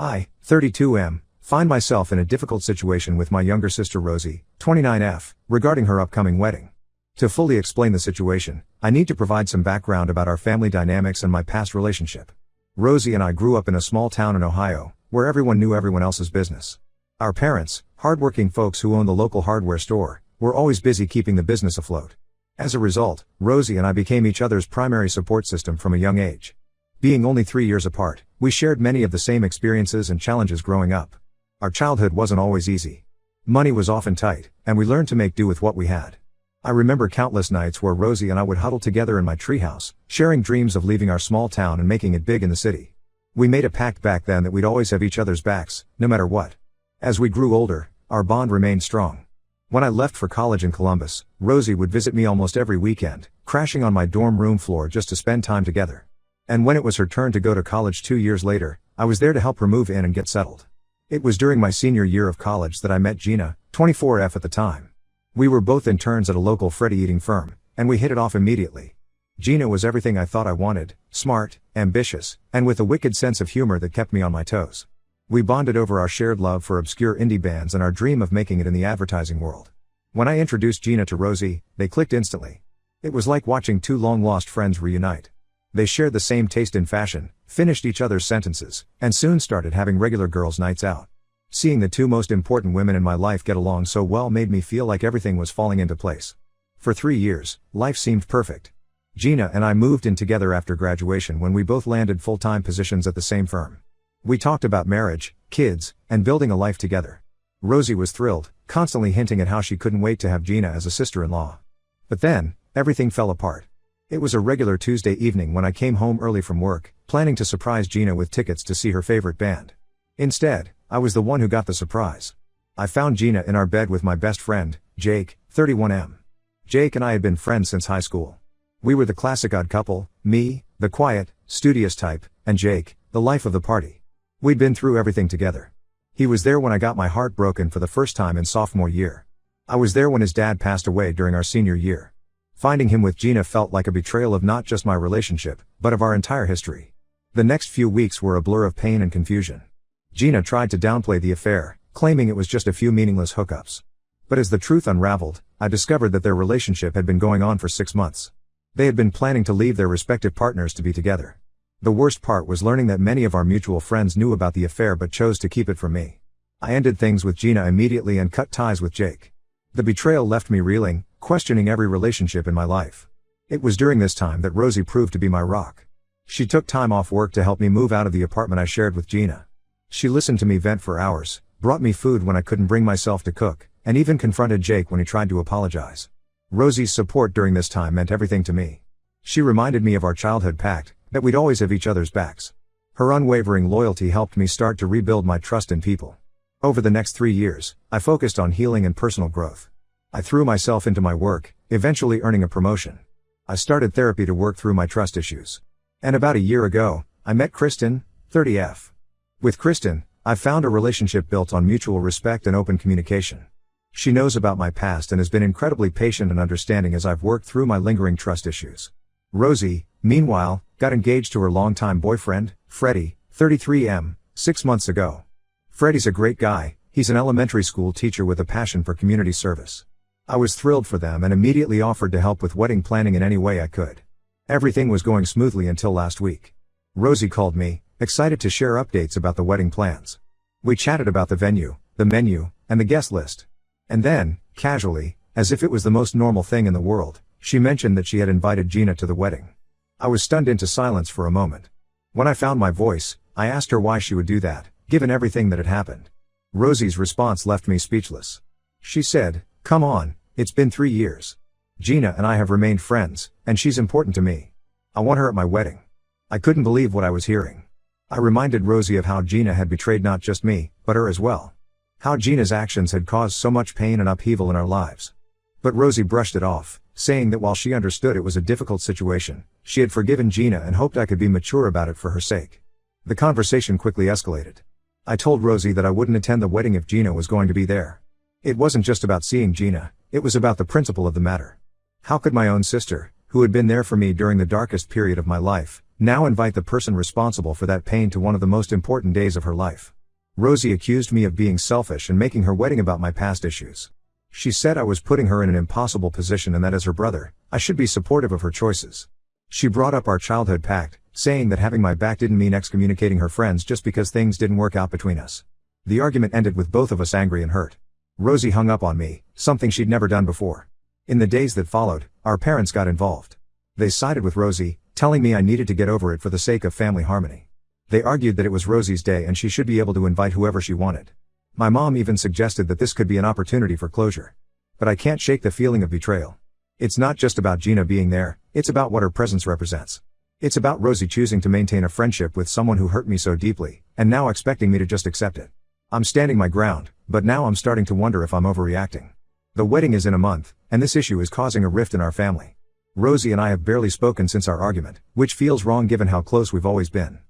I, 32M, find myself in a difficult situation with my younger sister Rosie, 29F, regarding her upcoming wedding. To fully explain the situation, I need to provide some background about our family dynamics and my past relationship. Rosie and I grew up in a small town in Ohio, where everyone knew everyone else's business. Our parents, hardworking folks who owned the local hardware store, were always busy keeping the business afloat. As a result, Rosie and I became each other's primary support system from a young age. Being only 3 years apart, we shared many of the same experiences and challenges growing up. Our childhood wasn't always easy. Money was often tight, and we learned to make do with what we had. I remember countless nights where Rosie and I would huddle together in my treehouse, sharing dreams of leaving our small town and making it big in the city. We made a pact back then that we'd always have each other's backs, no matter what. As we grew older, our bond remained strong. When I left for college in Columbus, Rosie would visit me almost every weekend, crashing on my dorm room floor just to spend time together. And when it was her turn to go to college 2 years later, I was there to help her move in and get settled. It was during my senior year of college that I met Gina, 24F at the time. We were both interns at a local Freddie Eating firm, and we hit it off immediately. Gina was everything I thought I wanted, smart, ambitious, and with a wicked sense of humor that kept me on my toes. We bonded over our shared love for obscure indie bands and our dream of making it in the advertising world. When I introduced Gina to Rosie, they clicked instantly. It was like watching two long-lost friends reunite. They shared the same taste in fashion, finished each other's sentences, and soon started having regular girls' nights out. Seeing the two most important women in my life get along so well made me feel like everything was falling into place. For 3 years, life seemed perfect. Gina and I moved in together after graduation when we both landed full-time positions at the same firm. We talked about marriage, kids, and building a life together. Rosie was thrilled, constantly hinting at how she couldn't wait to have Gina as a sister-in-law. But then, everything fell apart. It was a regular Tuesday evening when I came home early from work, planning to surprise Gina with tickets to see her favorite band. Instead, I was the one who got the surprise. I found Gina in our bed with my best friend, Jake, 31M. Jake and I had been friends since high school. We were the classic odd couple, me, the quiet, studious type, and Jake, the life of the party. We'd been through everything together. He was there when I got my heart broken for the first time in sophomore year. I was there when his dad passed away during our senior year. Finding him with Gina felt like a betrayal of not just my relationship, but of our entire history. The next few weeks were a blur of pain and confusion. Gina tried to downplay the affair, claiming it was just a few meaningless hookups. But as the truth unraveled, I discovered that their relationship had been going on for 6 months. They had been planning to leave their respective partners to be together. The worst part was learning that many of our mutual friends knew about the affair but chose to keep it from me. I ended things with Gina immediately and cut ties with Jake. The betrayal left me reeling, questioning every relationship in my life. It was during this time that Rosie proved to be my rock. She took time off work to help me move out of the apartment I shared with Gina. She listened to me vent for hours, brought me food when I couldn't bring myself to cook, and even confronted Jake when he tried to apologize. Rosie's support during this time meant everything to me. She reminded me of our childhood pact, that we'd always have each other's backs. Her unwavering loyalty helped me start to rebuild my trust in people. Over the next 3 years, I focused on healing and personal growth. I threw myself into my work, eventually earning a promotion. I started therapy to work through my trust issues. And about a year ago, I met Kristen, 30F. With Kristen, I found a relationship built on mutual respect and open communication. She knows about my past and has been incredibly patient and understanding as I've worked through my lingering trust issues. Rosie, meanwhile, got engaged to her longtime boyfriend, Freddie, 33M, 6 months ago. Freddie's a great guy. He's an elementary school teacher with a passion for community service. I was thrilled for them and immediately offered to help with wedding planning in any way I could. Everything was going smoothly until last week. Rosie called me, excited to share updates about the wedding plans. We chatted about the venue, the menu, and the guest list. And then, casually, as if it was the most normal thing in the world, she mentioned that she had invited Gina to the wedding. I was stunned into silence for a moment. When I found my voice, I asked her why she would do that, given everything that had happened. Rosie's response left me speechless. She said, "Come on, it's been 3 years. Gina and I have remained friends, and she's important to me. I want her at my wedding." I couldn't believe what I was hearing. I reminded Rosie of how Gina had betrayed not just me, but her as well. How Gina's actions had caused so much pain and upheaval in our lives. But Rosie brushed it off, saying that while she understood it was a difficult situation, she had forgiven Gina and hoped I could be mature about it for her sake. The conversation quickly escalated. I told Rosie that I wouldn't attend the wedding if Gina was going to be there. It wasn't just about seeing Gina, it was about the principle of the matter. How could my own sister, who had been there for me during the darkest period of my life, Now invite the person responsible for that pain to one of the most important days of her life. Rosie accused me of being selfish and making her wedding about my past issues. She said I was putting her in an impossible position and that as her brother, I should be supportive of her choices. She brought up our childhood pact, saying that having my back didn't mean excommunicating her friends just because things didn't work out between us. The argument ended with both of us angry and hurt. Rosie hung up on me, something she'd never done before. In the days that followed, our parents got involved. They sided with Rosie, telling me I needed to get over it for the sake of family harmony. They argued that it was Rosie's day and she should be able to invite whoever she wanted. My mom even suggested that this could be an opportunity for closure. But I can't shake the feeling of betrayal. It's not just about Gina being there, it's about what her presence represents. It's about Rosie choosing to maintain a friendship with someone who hurt me so deeply, and now expecting me to just accept it. I'm standing my ground, but now I'm starting to wonder if I'm overreacting. The wedding is in a month, and this issue is causing a rift in our family. Rosie and I have barely spoken since our argument, which feels wrong given how close we've always been.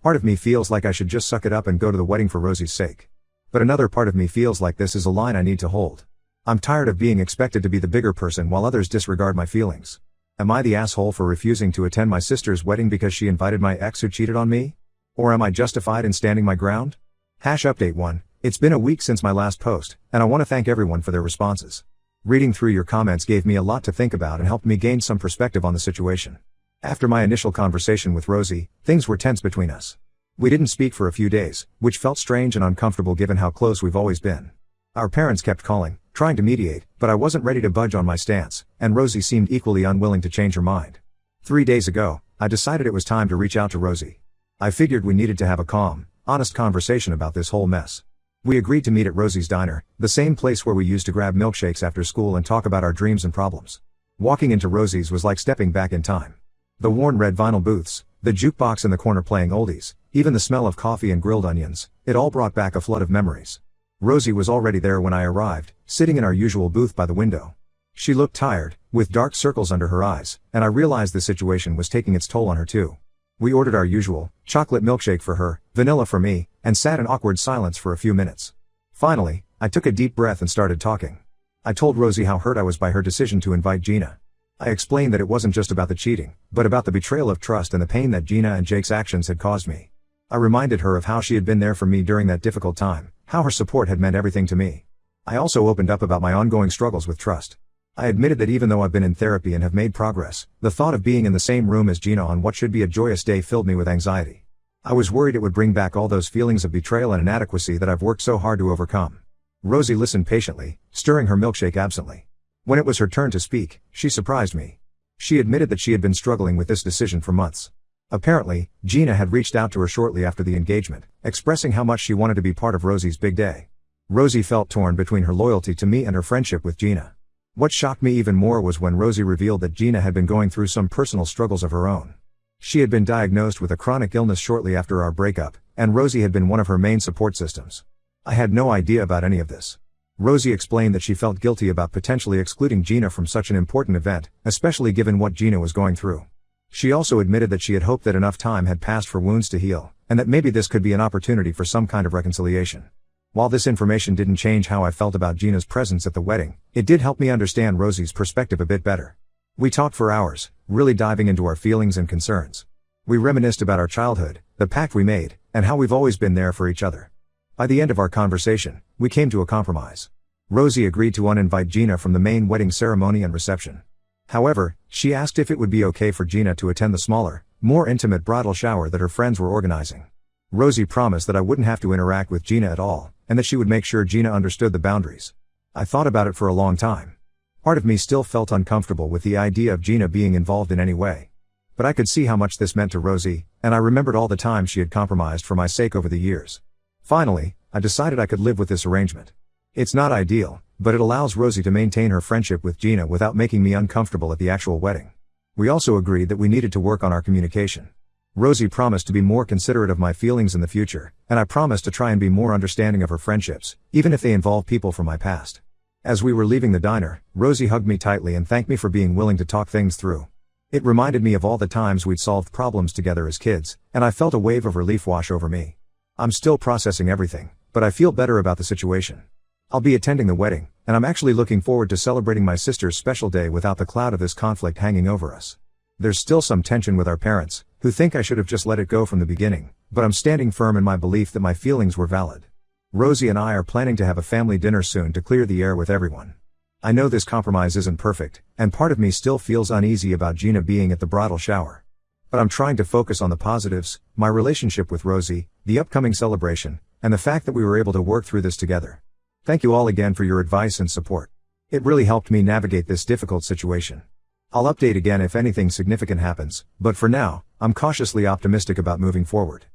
Part of me feels like I should just suck it up and go to the wedding for Rosie's sake. But another part of me feels like this is a line I need to hold. I'm tired of being expected to be the bigger person while others disregard my feelings. Am I the asshole for refusing to attend my sister's wedding because she invited my ex who cheated on me? Or am I justified in standing my ground? Update 1. It's been a week since my last post, and I want to thank everyone for their responses. Reading through your comments gave me a lot to think about and helped me gain some perspective on the situation. After my initial conversation with Rosie, things were tense between us. We didn't speak for a few days, which felt strange and uncomfortable given how close we've always been. Our parents kept calling, trying to mediate, but I wasn't ready to budge on my stance, and Rosie seemed equally unwilling to change her mind. 3 days ago, I decided it was time to reach out to Rosie. I figured we needed to have a calm, honest conversation about this whole mess. We agreed to meet at Rosie's Diner, the same place where we used to grab milkshakes after school and talk about our dreams and problems. Walking into Rosie's was like stepping back in time. The worn red vinyl booths, the jukebox in the corner playing oldies, even the smell of coffee and grilled onions, it all brought back a flood of memories. Rosie was already there when I arrived, sitting in our usual booth by the window. She looked tired, with dark circles under her eyes, and I realized the situation was taking its toll on her too. We ordered our usual, chocolate milkshake for her, vanilla for me, and sat in awkward silence for a few minutes. Finally, I took a deep breath and started talking. I told Rosie how hurt I was by her decision to invite Gina. I explained that it wasn't just about the cheating, but about the betrayal of trust and the pain that Gina and Jake's actions had caused me. I reminded her of how she had been there for me during that difficult time, how her support had meant everything to me. I also opened up about my ongoing struggles with trust. I admitted that even though I've been in therapy and have made progress, the thought of being in the same room as Gina on what should be a joyous day filled me with anxiety. I was worried it would bring back all those feelings of betrayal and inadequacy that I've worked so hard to overcome. Rosie listened patiently, stirring her milkshake absently. When it was her turn to speak, she surprised me. She admitted that she had been struggling with this decision for months. Apparently, Gina had reached out to her shortly after the engagement, expressing how much she wanted to be part of Rosie's big day. Rosie felt torn between her loyalty to me and her friendship with Gina. What shocked me even more was when Rosie revealed that Gina had been going through some personal struggles of her own. She had been diagnosed with a chronic illness shortly after our breakup, and Rosie had been one of her main support systems. I had no idea about any of this. Rosie explained that she felt guilty about potentially excluding Gina from such an important event, especially given what Gina was going through. She also admitted that she had hoped that enough time had passed for wounds to heal, and that maybe this could be an opportunity for some kind of reconciliation. While this information didn't change how I felt about Gina's presence at the wedding, it did help me understand Rosie's perspective a bit better. We talked for hours, really diving into our feelings and concerns. We reminisced about our childhood, the pact we made, and how we've always been there for each other. By the end of our conversation, we came to a compromise. Rosie agreed to uninvite Gina from the main wedding ceremony and reception. However, she asked if it would be okay for Gina to attend the smaller, more intimate bridal shower that her friends were organizing. Rosie promised that I wouldn't have to interact with Gina at all, and that she would make sure Gina understood the boundaries. I thought about it for a long time. Part of me still felt uncomfortable with the idea of Gina being involved in any way. But I could see how much this meant to Rosie, and I remembered all the times she had compromised for my sake over the years. Finally, I decided I could live with this arrangement. It's not ideal, but it allows Rosie to maintain her friendship with Gina without making me uncomfortable at the actual wedding. We also agreed that we needed to work on our communication. Rosie promised to be more considerate of my feelings in the future, and I promised to try and be more understanding of her friendships, even if they involve people from my past. As we were leaving the diner, Rosie hugged me tightly and thanked me for being willing to talk things through. It reminded me of all the times we'd solved problems together as kids, and I felt a wave of relief wash over me. I'm still processing everything, but I feel better about the situation. I'll be attending the wedding, and I'm actually looking forward to celebrating my sister's special day without the cloud of this conflict hanging over us. There's still some tension with our parents, who think I should have just let it go from the beginning, but I'm standing firm in my belief that my feelings were valid. Rosie and I are planning to have a family dinner soon to clear the air with everyone. I know this compromise isn't perfect, and part of me still feels uneasy about Gina being at the bridal shower. But I'm trying to focus on the positives, my relationship with Rosie, the upcoming celebration, and the fact that we were able to work through this together. Thank you all again for your advice and support. It really helped me navigate this difficult situation. I'll update again if anything significant happens, but for now, I'm cautiously optimistic about moving forward.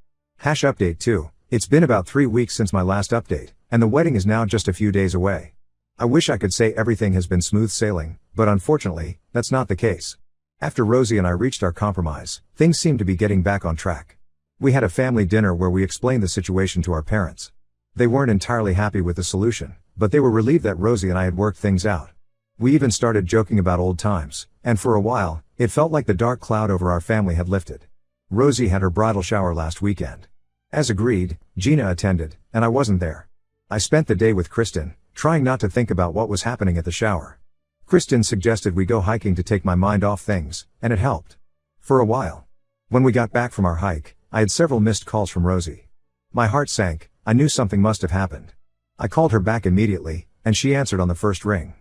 Update 2. It's been about 3 weeks since my last update, and the wedding is now just a few days away. I wish I could say everything has been smooth sailing, but unfortunately, that's not the case. After Rosie and I reached our compromise, things seem to be getting back on track. We had a family dinner where we explained the situation to our parents. They weren't entirely happy with the solution, but they were relieved that Rosie and I had worked things out. We even started joking about old times, and for a while, it felt like the dark cloud over our family had lifted. Rosie had her bridal shower last weekend. As agreed, Gina attended, and I wasn't there. I spent the day with Kristen, trying not to think about what was happening at the shower. Kristen suggested we go hiking to take my mind off things, and it helped. For a while. When we got back from our hike, I had several missed calls from Rosie. My heart sank, I knew something must have happened. I called her back immediately, and she answered on the first ring.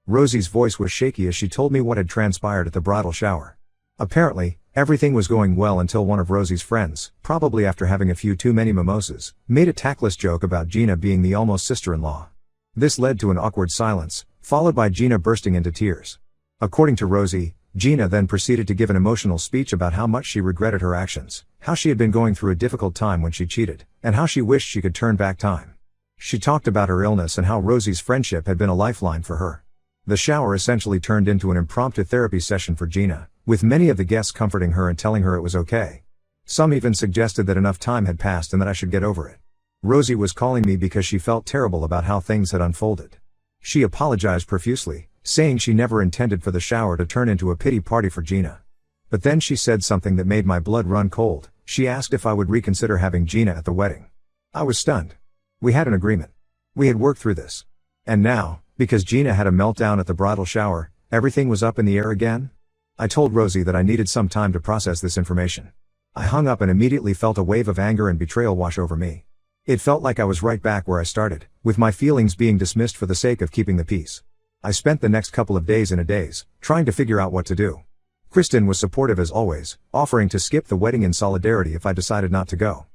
Rosie's voice was shaky as she told me what had transpired at the bridal shower. Apparently, everything was going well until one of Rosie's friends, probably after having a few too many mimosas, made a tactless joke about Gina being the almost sister-in-law. This led to an awkward silence, followed by Gina bursting into tears. According to Rosie, Gina then proceeded to give an emotional speech about how much she regretted her actions, how she had been going through a difficult time when she cheated, and how she wished she could turn back time. She talked about her illness and how Rosie's friendship had been a lifeline for her. The shower essentially turned into an impromptu therapy session for Gina, with many of the guests comforting her and telling her it was okay. Some even suggested that enough time had passed and that I should get over it. Rosie was calling me because she felt terrible about how things had unfolded. She apologized profusely, saying she never intended for the shower to turn into a pity party for Gina. But then she said something that made my blood run cold. She asked if I would reconsider having Gina at the wedding. I was stunned. We had an agreement. We had worked through this. And now, because Gina had a meltdown at the bridal shower, everything was up in the air again? I told Rosie that I needed some time to process this information. I hung up and immediately felt a wave of anger and betrayal wash over me. It felt like I was right back where I started, with my feelings being dismissed for the sake of keeping the peace. I spent the next couple of days in a daze, trying to figure out what to do. Kristen was supportive as always, offering to skip the wedding in solidarity if I decided not to go.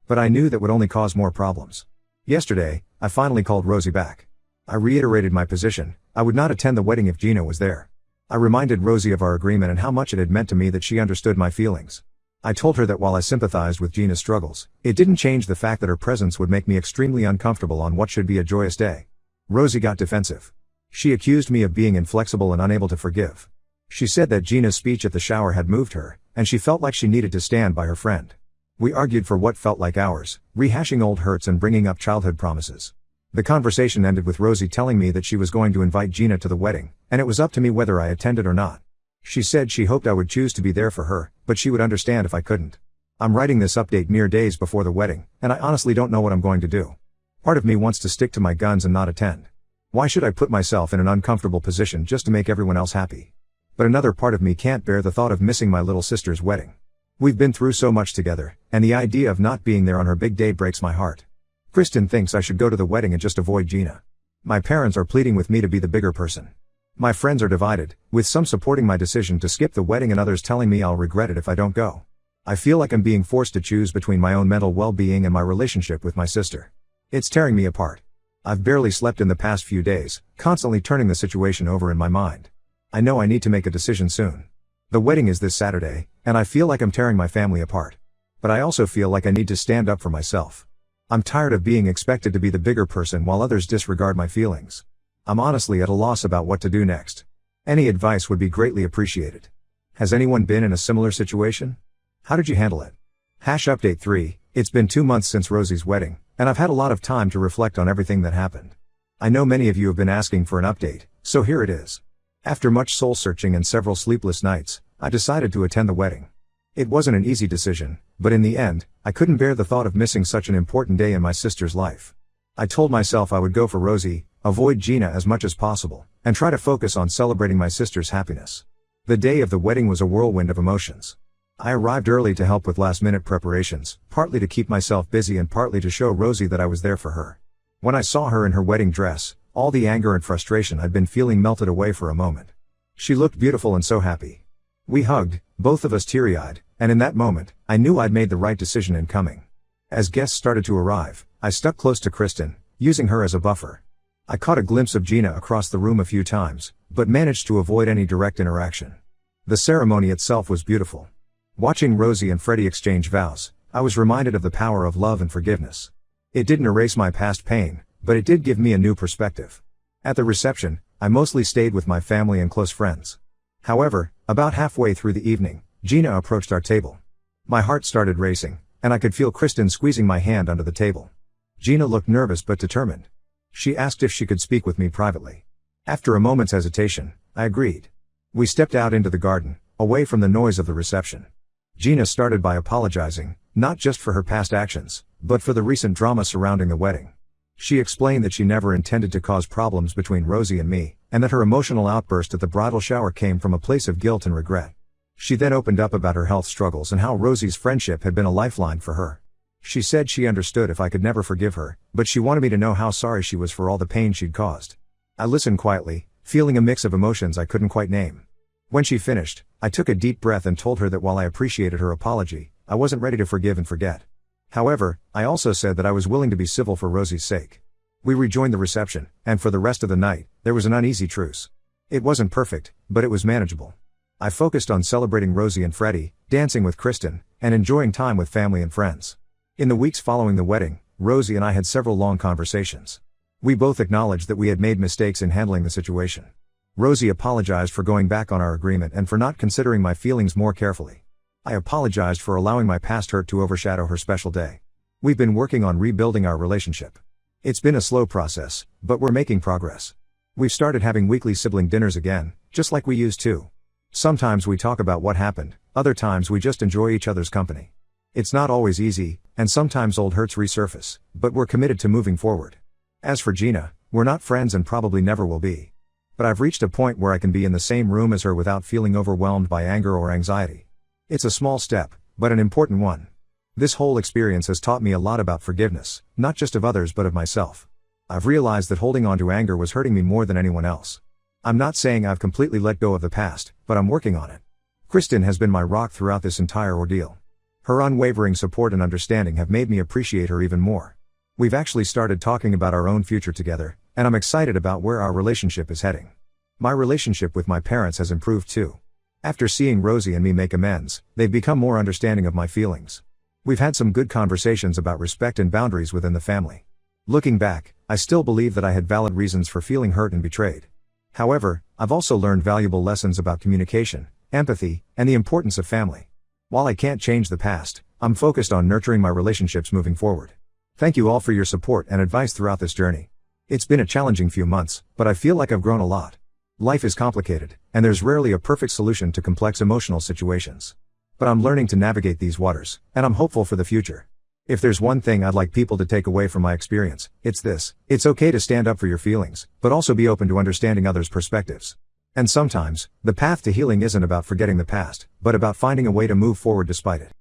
But I knew that would only cause more problems. Yesterday, I finally called Rosie back. I reiterated my position. I would not attend the wedding if Gina was there. I reminded Rosie of our agreement and how much it had meant to me that she understood my feelings. I told her that while I sympathized with Gina's struggles, it didn't change the fact that her presence would make me extremely uncomfortable on what should be a joyous day. Rosie got defensive. She accused me of being inflexible and unable to forgive. She said that Gina's speech at the shower had moved her, and she felt like she needed to stand by her friend. We argued for what felt like hours, rehashing old hurts and bringing up childhood promises. The conversation ended with Rosie telling me that she was going to invite Gina to the wedding, and it was up to me whether I attended or not. She said she hoped I would choose to be there for her, but she would understand if I couldn't. I'm writing this update mere days before the wedding, and I honestly don't know what I'm going to do. Part of me wants to stick to my guns and not attend. Why should I put myself in an uncomfortable position just to make everyone else happy? But another part of me can't bear the thought of missing my little sister's wedding. We've been through so much together, and the idea of not being there on her big day breaks my heart. Kristen thinks I should go to the wedding and just avoid Gina. My parents are pleading with me to be the bigger person. My friends are divided, with some supporting my decision to skip the wedding and others telling me I'll regret it if I don't go. I feel like I'm being forced to choose between my own mental well-being and my relationship with my sister. It's tearing me apart. I've barely slept in the past few days, constantly turning the situation over in my mind. I know I need to make a decision soon. The wedding is this Saturday, and I feel like I'm tearing my family apart. But I also feel like I need to stand up for myself. I'm tired of being expected to be the bigger person while others disregard my feelings. I'm honestly at a loss about what to do next. Any advice would be greatly appreciated. Has anyone been in a similar situation? How did you handle it? Update 3. It's been 2 months since Rosie's wedding, and I've had a lot of time to reflect on everything that happened. I know many of you have been asking for an update, so here it is. After much soul searching and several sleepless nights, I decided to attend the wedding. It wasn't an easy decision, but in the end, I couldn't bear the thought of missing such an important day in my sister's life. I told myself I would go for Rosie, avoid Gina as much as possible, and try to focus on celebrating my sister's happiness. The day of the wedding was a whirlwind of emotions. I arrived early to help with last-minute preparations, partly to keep myself busy and partly to show Rosie that I was there for her. When I saw her in her wedding dress, all the anger and frustration I'd been feeling melted away for a moment. She looked beautiful and so happy. We hugged, both of us teary-eyed, and in that moment, I knew I'd made the right decision in coming. As guests started to arrive, I stuck close to Kristen, using her as a buffer. I caught a glimpse of Gina across the room a few times, but managed to avoid any direct interaction. The ceremony itself was beautiful. Watching Rosie and Freddie exchange vows, I was reminded of the power of love and forgiveness. It didn't erase my past pain, but it did give me a new perspective. At the reception, I mostly stayed with my family and close friends. However, about halfway through the evening, Gina approached our table. My heart started racing, and I could feel Kristen squeezing my hand under the table. Gina looked nervous but determined. She asked if she could speak with me privately. After a moment's hesitation, I agreed. We stepped out into the garden, away from the noise of the reception. Gina started by apologizing, not just for her past actions, but for the recent drama surrounding the wedding. She explained that she never intended to cause problems between Rosie and me, and that her emotional outburst at the bridal shower came from a place of guilt and regret. She then opened up about her health struggles and how Rosie's friendship had been a lifeline for her. She said she understood if I could never forgive her, but she wanted me to know how sorry she was for all the pain she'd caused. I listened quietly, feeling a mix of emotions I couldn't quite name. When she finished, I took a deep breath and told her that while I appreciated her apology, I wasn't ready to forgive and forget. However, I also said that I was willing to be civil for Rosie's sake. We rejoined the reception, and for the rest of the night, there was an uneasy truce. It wasn't perfect, but it was manageable. I focused on celebrating Rosie and Freddie, dancing with Kristen, and enjoying time with family and friends. In the weeks following the wedding, Rosie and I had several long conversations. We both acknowledged that we had made mistakes in handling the situation. Rosie apologized for going back on our agreement and for not considering my feelings more carefully. I apologized for allowing my past hurt to overshadow her special day. We've been working on rebuilding our relationship. It's been a slow process, but we're making progress. We've started having weekly sibling dinners again, just like we used to. Sometimes we talk about what happened, other times we just enjoy each other's company. It's not always easy, and sometimes old hurts resurface, but we're committed to moving forward. As for Gina, we're not friends and probably never will be. But I've reached a point where I can be in the same room as her without feeling overwhelmed by anger or anxiety. It's a small step, but an important one. This whole experience has taught me a lot about forgiveness, not just of others but of myself. I've realized that holding on to anger was hurting me more than anyone else. I'm not saying I've completely let go of the past, but I'm working on it. Kristen has been my rock throughout this entire ordeal. Her unwavering support and understanding have made me appreciate her even more. We've actually started talking about our own future together, and I'm excited about where our relationship is heading. My relationship with my parents has improved too. After seeing Rosie and me make amends, they've become more understanding of my feelings. We've had some good conversations about respect and boundaries within the family. Looking back, I still believe that I had valid reasons for feeling hurt and betrayed. However, I've also learned valuable lessons about communication, empathy, and the importance of family. While I can't change the past, I'm focused on nurturing my relationships moving forward. Thank you all for your support and advice throughout this journey. It's been a challenging few months, but I feel like I've grown a lot. Life is complicated, and there's rarely a perfect solution to complex emotional situations. But I'm learning to navigate these waters, and I'm hopeful for the future. If there's one thing I'd like people to take away from my experience, it's this: it's okay to stand up for your feelings, but also be open to understanding others' perspectives. And sometimes, the path to healing isn't about forgetting the past, but about finding a way to move forward despite it.